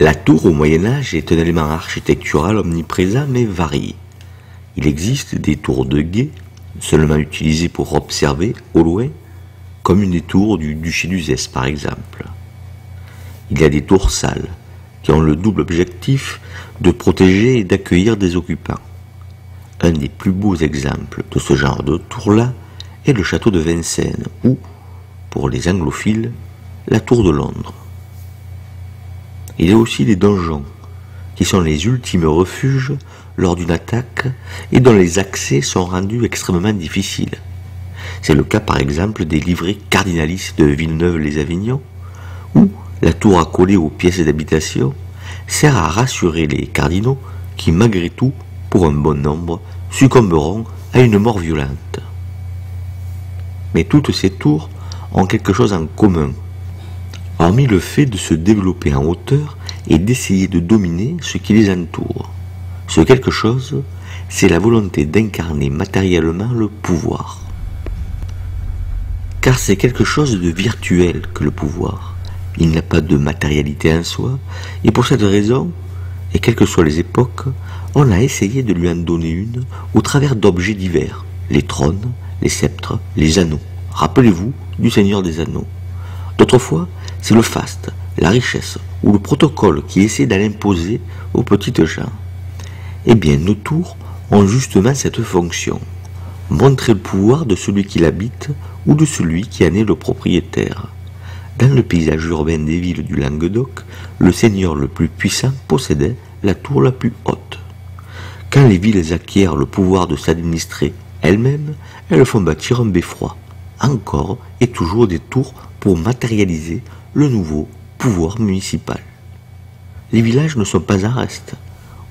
La tour au Moyen-Âge est un élément architectural omniprésent mais varié. Il existe des tours de guet, seulement utilisées pour observer au loin, comme une des tours du duché d'Uzès par exemple. Il y a des tours salles, qui ont le double objectif de protéger et d'accueillir des occupants. Un des plus beaux exemples de ce genre de tour-là est le château de Vincennes, ou, pour les anglophiles, la tour de Londres. Il y a aussi les donjons, qui sont les ultimes refuges lors d'une attaque et dont les accès sont rendus extrêmement difficiles. C'est le cas par exemple des livrets cardinalistes de Villeneuve-les-Avignon, où la tour accolée aux pièces d'habitation sert à rassurer les cardinaux qui, malgré tout, pour un bon nombre, succomberont à une mort violente. Mais toutes ces tours ont quelque chose en commun, hormis le fait de se développer en hauteur et d'essayer de dominer ce qui les entoure. Ce quelque chose, c'est la volonté d'incarner matériellement le pouvoir. Car c'est quelque chose de virtuel que le pouvoir. Il n'a pas de matérialité en soi, et pour cette raison, et quelles que soient les époques, on a essayé de lui en donner une au travers d'objets divers, les trônes, les sceptres, les anneaux. Rappelez-vous du Seigneur des Anneaux. D'autres fois, c'est le faste, la richesse ou le protocole qui essaie d'en imposer aux petites gens. Eh bien, nos tours ont justement cette fonction, montrer le pouvoir de celui qui l'habite ou de celui qui en est le propriétaire. Dans le paysage urbain des villes du Languedoc, le seigneur le plus puissant possédait la tour la plus haute. Quand les villes acquièrent le pouvoir de s'administrer elles-mêmes, elles font bâtir un beffroi. Encore et toujours des tours pour matérialiser le nouveau pouvoir municipal. Les villages ne sont pas en reste.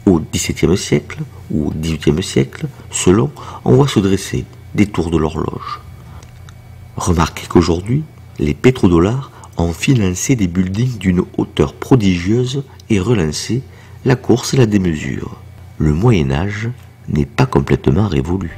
Au XVIIe siècle ou au XVIIIe siècle, selon, on voit se dresser des tours de l'horloge. Remarquez qu'aujourd'hui, les pétrodollars ont financé des buildings d'une hauteur prodigieuse et relancé la course et la démesure. Le Moyen-Âge n'est pas complètement révolu.